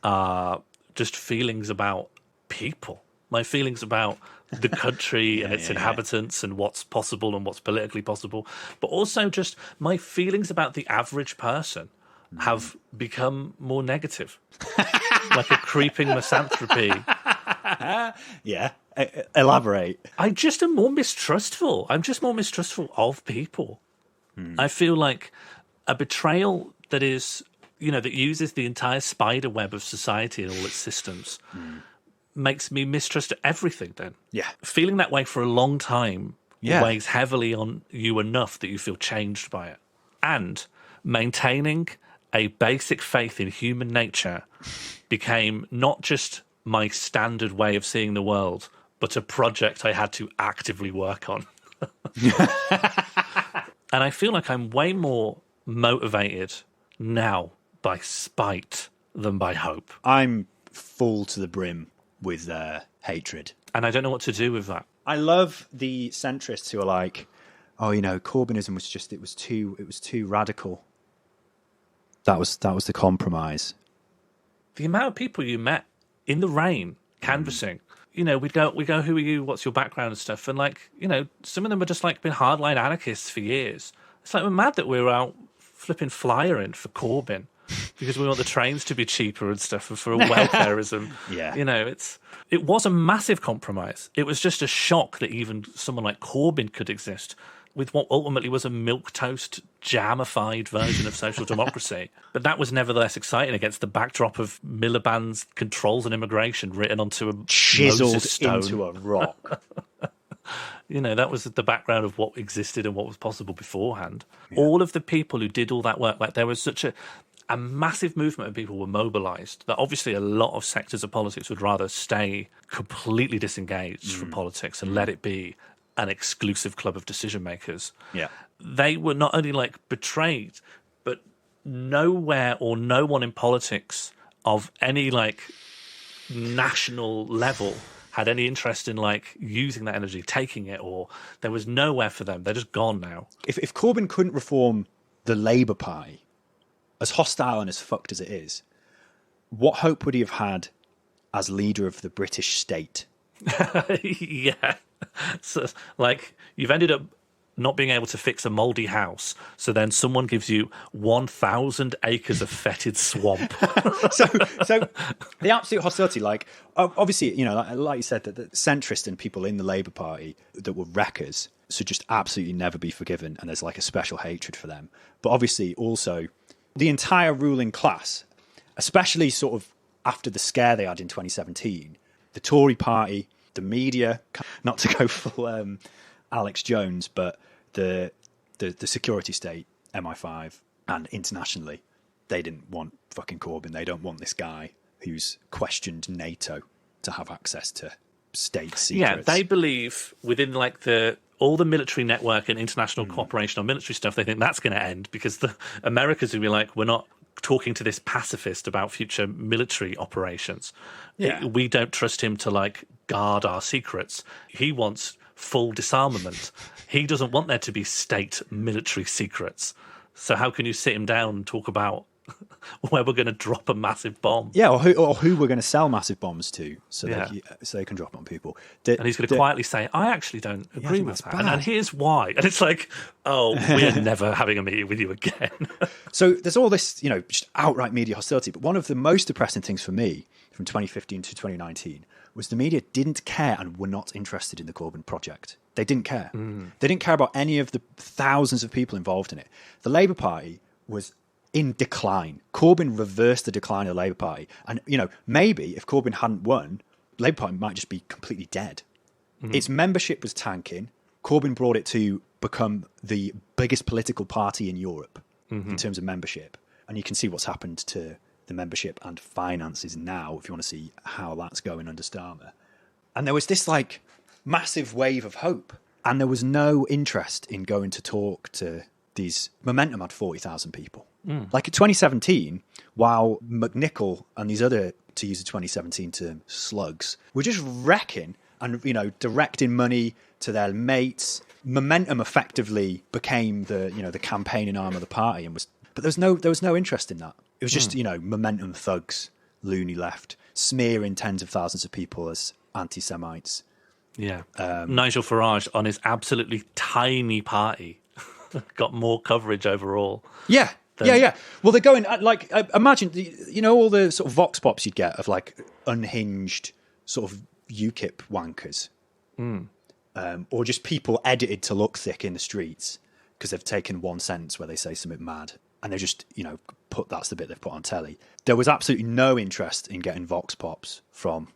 our just feelings about people, my feelings about the country and its inhabitants and what's possible and what's politically possible, but also just my feelings about the average person have become more negative, like a creeping misanthropy. Elaborate. I just am more mistrustful. I'm just more mistrustful of people. I feel like a betrayal that is, you know, that uses the entire spider web of society and all its systems makes me mistrust everything then. Yeah. Feeling that way for a long time Yeah. weighs heavily on you enough that you feel changed by it. And maintaining a basic faith in human nature became not just my standard way of seeing the world, but a project I had to actively work on. And I feel like I'm way more motivated now by spite than by hope. I'm full to the brim with hatred. And I don't know what to do with that. I love the centrists who are like, oh, you know, Corbynism was just, it was too radical. That was the compromise. The amount of people you met in the rain, canvassing, you know, we go, who are you? What's your background and stuff? And like, you know, some of them are just like been hardline anarchists for years. It's like, we're mad that we're out flipping flyering for Corbyn because we want the trains to be cheaper and stuff, and for welfareism. Yeah. You know, it was a massive compromise. It was just a shock that even someone like Corbyn could exist with what ultimately was a milquetoast, jamified version of social democracy. But that was nevertheless exciting against the backdrop of Miliband's controls on immigration written onto a chiseled Moses stone. into a rock. You know, that was the background of what existed and what was possible beforehand. Yeah. All of the people who did all that work, like there was such a massive movement of people were mobilised that obviously a lot of sectors of politics would rather stay completely disengaged from politics and let it be an exclusive club of decision makers. Yeah. They were not only like betrayed, but nowhere or no one in politics of any like national level had any interest in like using that energy, taking it, or there was nowhere for them. They're just gone now. If Corbyn couldn't reform the Labour Party, as hostile and as fucked as it is, what hope would he have had as leader of the British state? Yeah. So, like, you've ended up not being able to fix a mouldy house, so then someone gives you 1,000 acres of fetid swamp. so the absolute hostility, like, obviously, you know, like you said, that the centrist and people in the Labour Party that were wreckers should just absolutely never be forgiven, and there's like a special hatred for them. But obviously also the entire ruling class, especially sort of after the scare they had in 2017, the Tory party, the media, not to go full Alex Jones, but the security state, MI5, and internationally, they didn't want fucking Corbyn. They don't want this guy who's questioned NATO to have access to state secrets. Yeah, they believe within like all the military network and international cooperation on military stuff, they think that's going to end because the Americans will be like, we're not talking to this pacifist about future military operations. Yeah. We don't trust him to like guard our secrets. He wants full disarmament. He doesn't want there to be state military secrets. So how can you sit him down and talk about where we're going to drop a massive bomb. Yeah, or who we're going to sell massive bombs to so they can drop it on people. And he's going to quietly say, I actually don't agree with that. And here's why. And it's like, oh, we're never having a meeting with you again. So there's all this, just outright media hostility. But one of the most depressing things for me from 2015 to 2019 was the media didn't care and were not interested in the Corbyn project. They didn't care. They didn't care about any of the thousands of people involved in it. The Labour Party was in decline. Corbyn reversed the decline of the Labour Party. And, maybe if Corbyn hadn't won, the Labour Party might just be completely dead. Its membership was tanking. Corbyn brought it to become the biggest political party in Europe in terms of membership. And you can see what's happened to the membership and finances now, if you want to see how that's going under Starmer. And there was this massive wave of hope. And there was no interest in going to talk to these. Momentum had 40,000 people. Like in 2017, while McNichol and these other, to use the 2017 term, slugs, were just wrecking and, directing money to their mates. Momentum effectively became the campaigning arm of the party, but there was no interest in that. It was just, Momentum thugs, loony left, smearing tens of thousands of people as anti-Semites. Yeah. Nigel Farage on his absolutely tiny party got more coverage overall. Yeah. Yeah. Well, they're going, imagine, all the sort of vox pops you'd get of unhinged sort of UKIP wankers. Or just people edited to look thick in the streets because they've taken one sentence where they say something mad. And they just, that's the bit they've put on telly. There was absolutely no interest in getting vox pops from.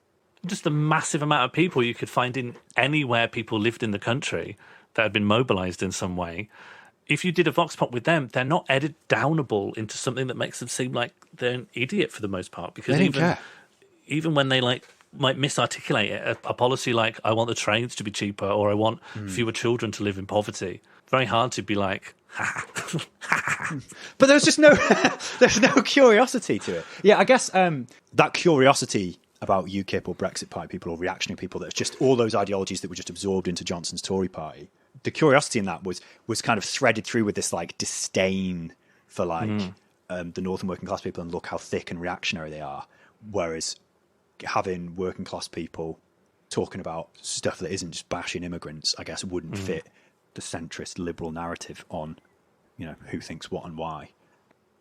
Just the massive amount of people you could find in anywhere people lived in the country that had been mobilised in some way. If you did a vox pop with them, they're not edited downable into something that makes them seem like they're an idiot for the most part. Because even when they might misarticulate it, a policy like, I want the trains to be cheaper, or I want fewer children to live in poverty, very hard to be like, But there's just no curiosity to it. Yeah, I guess that curiosity about UKIP or Brexit Party people or reactionary people, that's just all those ideologies that were just absorbed into Johnson's Tory party. The curiosity in that was kind of threaded through with this disdain for the northern working class people, and look how thick and reactionary they are. Whereas having working class people talking about stuff that isn't just bashing immigrants, I guess, wouldn't fit the centrist liberal narrative on, who thinks what and why.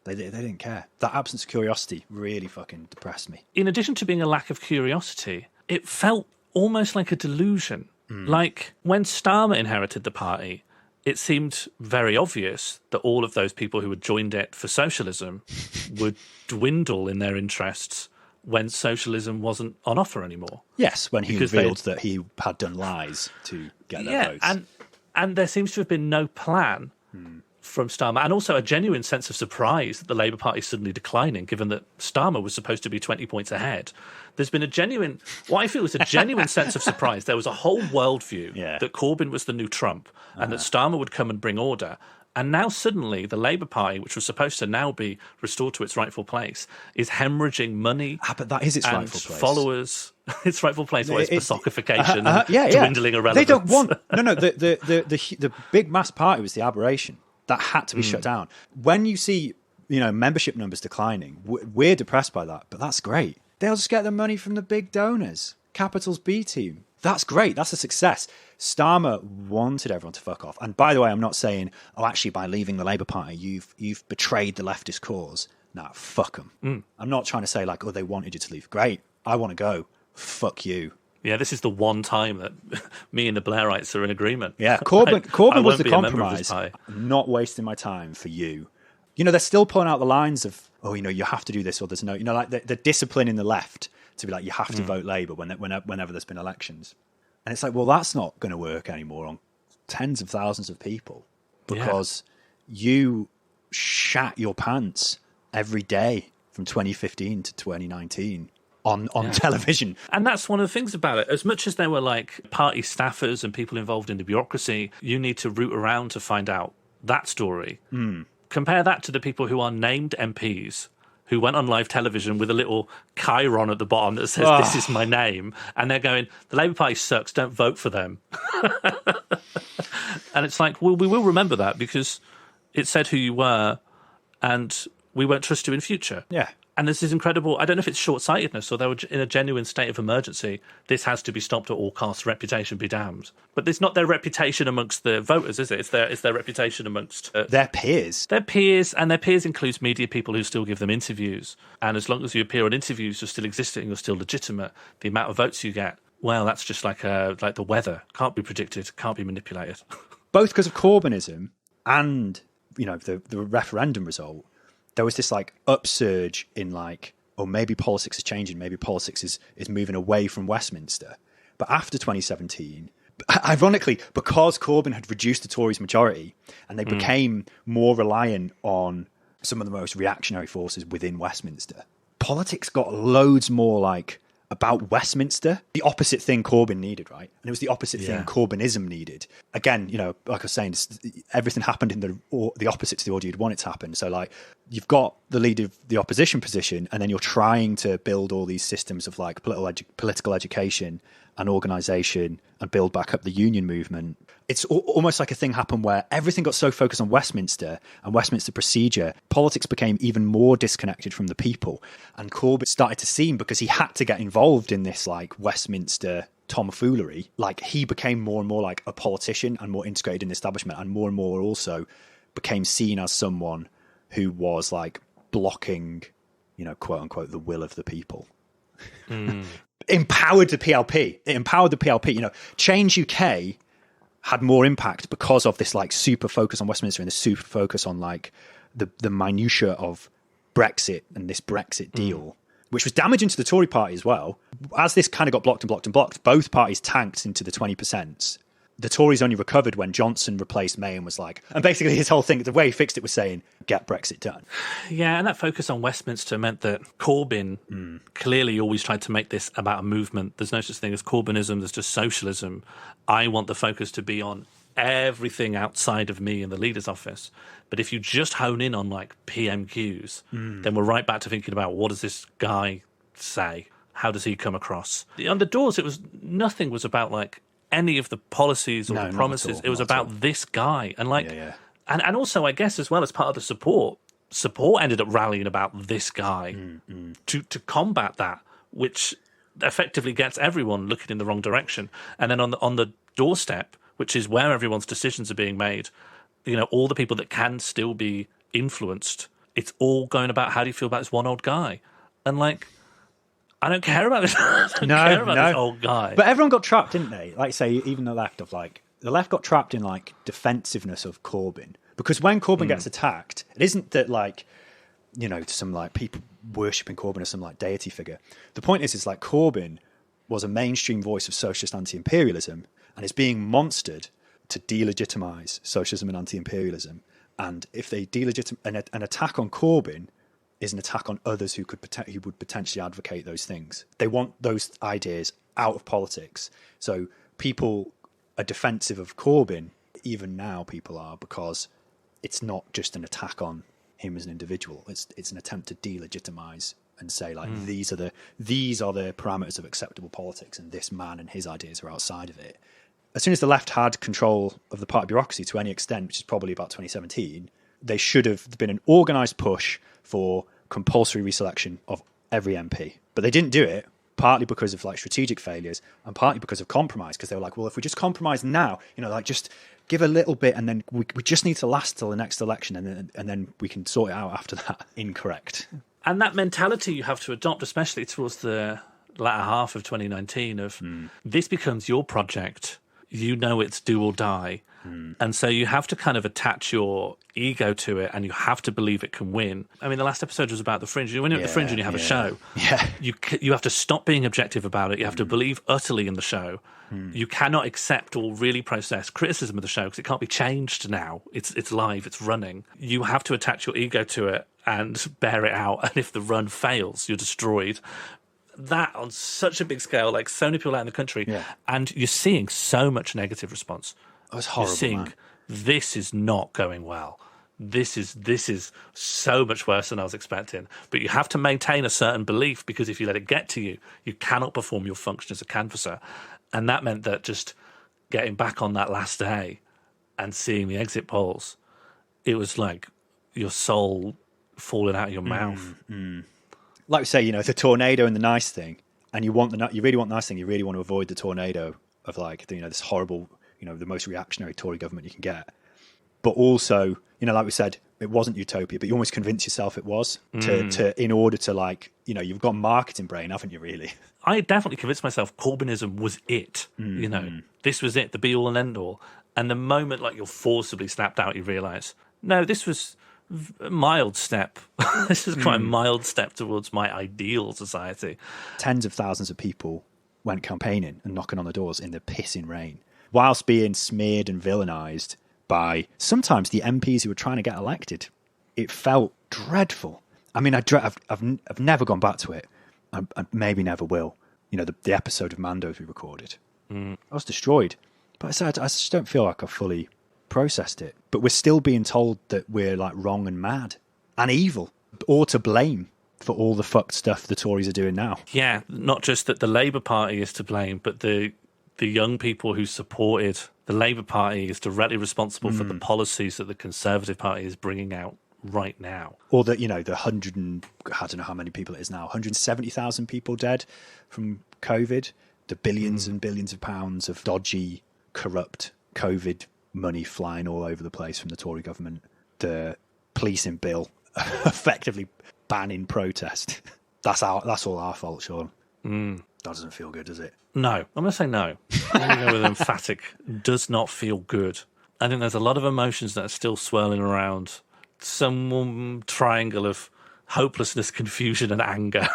They didn't care. That absence of curiosity really fucking depressed me. In addition to being a lack of curiosity, it felt almost like a delusion. Like when Starmer inherited the party, it seemed very obvious that all of those people who had joined it for socialism would dwindle in their interests when socialism wasn't on offer anymore. Yes, when he revealed that he had done lies to get their votes. And there seems to have been no plan from Starmer, and also a genuine sense of surprise that the Labour Party is suddenly declining, given that Starmer was supposed to be 20 points ahead. There's been what I feel is a genuine sense of surprise. There was a whole worldview that Corbyn was the new Trump and that Starmer would come and bring order. And now suddenly the Labour Party, which was supposed to now be restored to its rightful place, is hemorrhaging money. But that is its rightful place. Followers. Its rightful place, or its personification, dwindling irrelevance. They don't want... No, the big mass party was the aberration. That had to be shut down. When you see, membership numbers declining, we're depressed by that, but that's great. They'll just get the money from the big donors. Capital's B team. That's great. That's a success. Starmer wanted everyone to fuck off. And by the way, I'm not saying, actually, by leaving the Labour Party, you've betrayed the leftist cause. Nah, fuck them. I'm not trying to say they wanted you to leave. Great. I want to go. Fuck you. Yeah, this is the one time that me and the Blairites are in agreement. Yeah, Corbyn was the compromise. I'm not wasting my time for you. They're still pulling out the lines of, you have to do this, or there's no, the discipline in the left to be like, you have to vote Labour whenever there's been elections. And it's like, well, that's not going to work anymore on tens of thousands of people because you shat your pants every day from 2015 to 2019. On television. And that's one of the things about it. As much as there were party staffers and people involved in the bureaucracy, you need to root around to find out that story. Compare that to the people who are named MPs who went on live television with a little chyron at the bottom that says, this is my name. And they're going, the Labour Party sucks, don't vote for them. And it's like, well, we will remember that because it said who you were. And we won't trust you in future. Yeah. And this is incredible. I don't know if it's short-sightedness or they were in a genuine state of emergency. This has to be stopped at all costs. Reputation be damned. But it's not their reputation amongst the voters, is it? It's their reputation amongst their peers. Their peers, and their peers includes media people who still give them interviews. And as long as you appear on interviews, you're still existing, you're still legitimate. The amount of votes you get, well, that's just like the weather. Can't be predicted. Can't be manipulated. Both because of Corbynism and the referendum result. There was this like upsurge in like, oh, maybe politics is changing. Maybe politics is moving away from Westminster. But after 2017, ironically, because Corbyn had reduced the Tories' majority and they became more reliant on some of the most reactionary forces within Westminster, politics got loads more like about Westminster, the opposite thing Corbyn needed, right? And it was the opposite thing Corbynism needed. Again, like I was saying, everything happened in the opposite to the order you'd want it to happen. So like you've got the leader of the opposition position and then you're trying to build all these systems of like political education and organisation and build back up the union movement. It's almost like a thing happened where everything got so focused on Westminster and Westminster procedure, politics became even more disconnected from the people. And Corbyn started to seem, because he had to get involved in this like Westminster tomfoolery, like he became more and more like a politician and more integrated in the establishment, and more also became seen as someone who was like blocking, quote unquote, the will of the people. Empowered the PLP. It empowered the PLP. Change UK had more impact because of this like super focus on Westminster and the super focus on like the minutiae of Brexit and this Brexit deal, which was damaging to the Tory party as well. As this kind of got blocked, both parties tanked into the 20%. The Tories only recovered when Johnson replaced May and was like, and basically his whole thing, the way he fixed it was saying, get Brexit done. Yeah, and that focus on Westminster meant that Corbyn clearly always tried to make this about a movement. There's no such thing as Corbynism, there's just socialism. I want the focus to be on everything outside of me in the leader's office. But if you just hone in on like PMQs, then we're right back to thinking about what does this guy say? How does he come across? On the doors, nothing was about like any of the policies or the promises. It was about this guy. And like, and also I guess as well as part of the support ended up rallying about this guy to combat that, which effectively gets everyone looking in the wrong direction. And then on the doorstep, which is where everyone's decisions are being made, all the people that can still be influenced, it's all going about how do you feel about this one old guy? And like, I don't care about this. This old guy. But everyone got trapped, didn't they? Like, say, even the left got trapped in like defensiveness of Corbyn. Because when Corbyn gets attacked, it isn't that like, some like people worshipping Corbyn as some like deity figure. The point is like Corbyn was a mainstream voice of socialist anti-imperialism and is being monstered to delegitimize socialism and anti-imperialism. And if they delegitimize an attack on Corbyn is an attack on others who would potentially advocate those things. They want those ideas out of politics. So people are defensive of Corbyn, even now people are, because it's not just an attack on him as an individual. It's an attempt to delegitimize and say like these are the parameters of acceptable politics, and this man and his ideas are outside of it. As soon as the left had control of the party bureaucracy to any extent, which is probably about 2017, they should have been an organised push for compulsory reselection of every MP. But they didn't do it, partly because of like strategic failures and partly because of compromise, because they were like, well, if we just compromise now, just give a little bit and then we just need to last till the next election and then we can sort it out after that. Incorrect. And that mentality you have to adopt, especially towards the latter half of 2019, of this becomes your project. It's do or die. And so you have to kind of attach your ego to it and you have to believe it can win. I mean, the last episode was about the Fringe. When you're at the Fringe and you have a show, you have to stop being objective about it. You have to believe utterly in the show. You cannot accept or really process criticism of the show because it can't be changed now. It's live, it's running. You have to attach your ego to it and bear it out. And if the run fails, you're destroyed. That on such a big scale, like so many people out in the country, and you're seeing so much negative response. It was horrible. You're seeing this is not going well. This is so much worse than I was expecting. But you have to maintain a certain belief, because if you let it get to you, you cannot perform your function as a canvasser. And that meant that just getting back on that last day and seeing the exit polls, it was like your soul falling out of your mouth. Like we say, the tornado and the nice thing, and you really want the nice thing, you really want to avoid the tornado of like, this horrible, the most reactionary Tory government you can get. But also, like we said, it wasn't utopia, but you almost convince yourself it was in order to like, you've got marketing brain, haven't you, really? I definitely convinced myself Corbynism was it. This was it, the be all and end all. And the moment like you're forcibly snapped out, you realise, no, this was a mild step. This is quite a mild step towards my ideal society. Tens of thousands of people went campaigning and knocking on the doors in the pissing rain, whilst being smeared and villainised by sometimes the MPs who were trying to get elected. It felt dreadful. I mean, I've never gone back to it. I maybe never will. The episode of Mando's we recorded. I was destroyed. But I said, I just don't feel like I've fully processed it. But we're still being told that we're like wrong and mad and evil, or to blame for all the fucked stuff the Tories are doing now. Yeah, not just that the Labour Party is to blame, but the young people who supported the Labour Party is directly responsible for the policies that the Conservative Party is bringing out right now. Or that, the 100 and I don't know how many people it is now, 170,000 people dead from COVID, the billions and billions of pounds of dodgy, corrupt COVID money flying all over the place from the Tory government, the policing bill effectively banning protest. That's all our fault, Sean. That doesn't feel good, does it? No, I'm going to say no. I'm going to go with emphatic. Does not feel good. I think there's a lot of emotions that are still swirling around. Some triangle of hopelessness, confusion, and anger.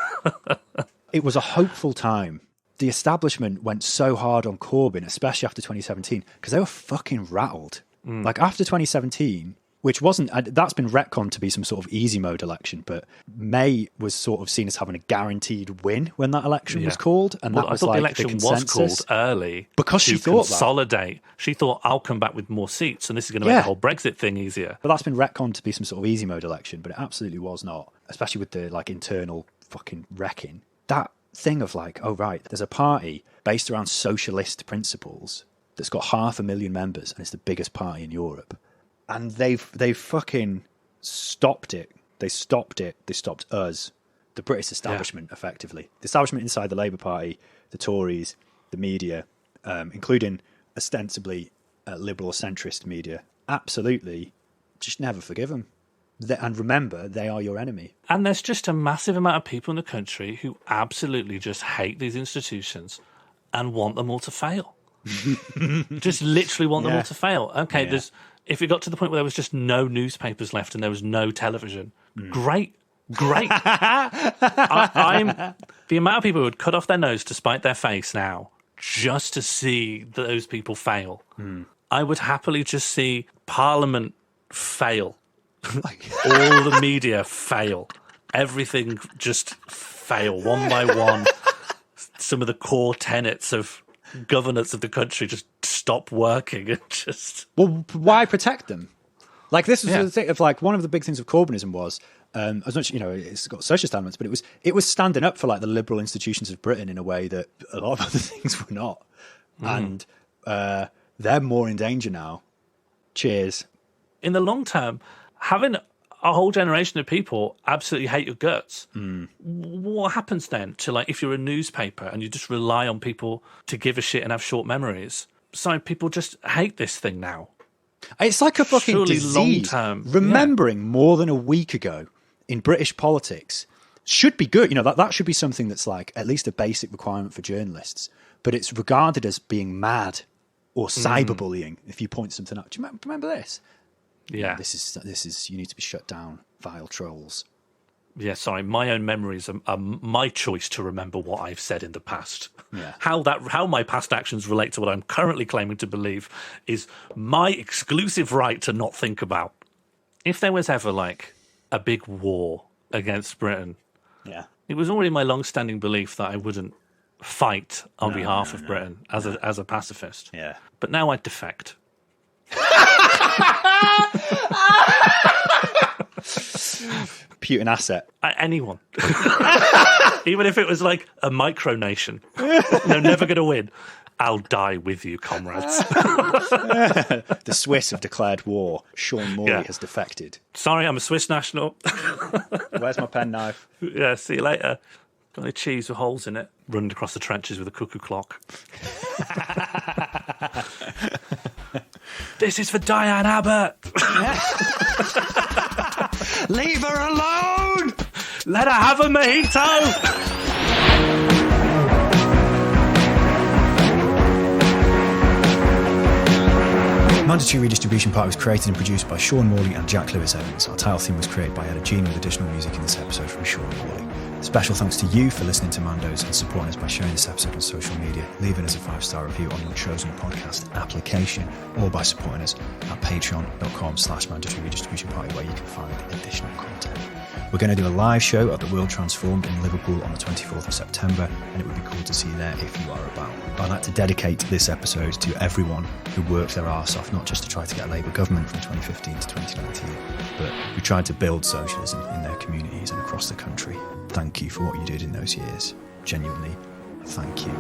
It was a hopeful time. The establishment went so hard on Corbyn, especially after 2017, because they were fucking rattled. Like after 2017, which wasn't, that's been retconned to be some sort of easy mode election, but May was sort of seen as having a guaranteed win when that election was called. And that was I thought like the election was called early because she thought consolidate. She thought, I'll come back with more seats, and this is going to make the whole Brexit thing easier. But that's been retconned to be some sort of easy mode election, but it absolutely was not, especially with the like internal fucking wrecking. That thing of like, oh right, there's a party based around socialist principles that's got 500,000 members and it's the biggest party in Europe, and they've fucking stopped it. They stopped it. They stopped us, the British establishment, effectively. The establishment inside the Labour Party, the Tories, the media, including ostensibly liberal centrist media, absolutely just never forgive them. And remember, they are your enemy. And there's just a massive amount of people in the country who absolutely just hate these institutions and want them all to fail. Just literally want them all to fail. Okay, if it got to the point where there was just no newspapers left and there was no television, great. I'm the amount of people who would cut off their nose to spite their face now just to see those people fail. I would happily just see Parliament fail. All the media fail. Everything just fail one by one. Some of the core tenets of governance of the country just stop working and just... Well, why protect them? Like, this was the thing of, like, one of the big things of Corbynism was, as much, it's got socialist elements, but it was standing up for, like, the liberal institutions of Britain in a way that a lot of other things were not. And they're more in danger now. Cheers. In the long term, having a whole generation of people absolutely hate your guts, what happens then to, like, if you're a newspaper and you just rely on people to give a shit and have short memories? So people just hate this thing now. It's like a fucking Surely disease. long-term, Remembering more than a week ago in British politics should be good. That should be something that's like at least a basic requirement for journalists. But it's regarded as being mad or cyberbullying if you point something out. Do you remember this? Yeah. This is you need to be shut down, vile trolls. Yeah, sorry, my own memories are my choice to remember what I've said in the past. Yeah. How my past actions relate to what I'm currently claiming to believe is my exclusive right to not think about. If there was ever, like, a big war against Britain, it was already my long-standing belief that I wouldn't fight on behalf of Britain as a pacifist. Yeah. But now I'd defect. Putin asset. Anyone. Even if it was like a micronation. Never going to win. I'll die with you, comrades. The Swiss have declared war. Sean Morley has defected. Sorry, I'm a Swiss national. Where's my penknife? Yeah, see you later. Got any cheese with holes in it? Running across the trenches with a cuckoo clock. This is for Diane Abbott. Leave her alone! Let her have a mojito! Mandatory Redistribution Party was created and produced by Sean Morley and Jack Lewis Evans. Our title theme was created by Ella Jean with additional music in this episode from Sean Morley. Special thanks to you for listening to Mandos and supporting us by sharing this episode on social media, leaving us a 5-star review on your chosen podcast application, or by supporting us at patreon.com/mandatory redistribution party, where you can find additional content. We're going to do a live show at the World Transformed in Liverpool on the 24th of September, and it would be cool to see you there if you are about. I'd like to dedicate this episode to everyone who worked their arse off, not just to try to get a Labour government from 2015 to 2019, but who tried to build socialism in their communities and across the country. Thank you for what you did in those years. Genuinely, thank you.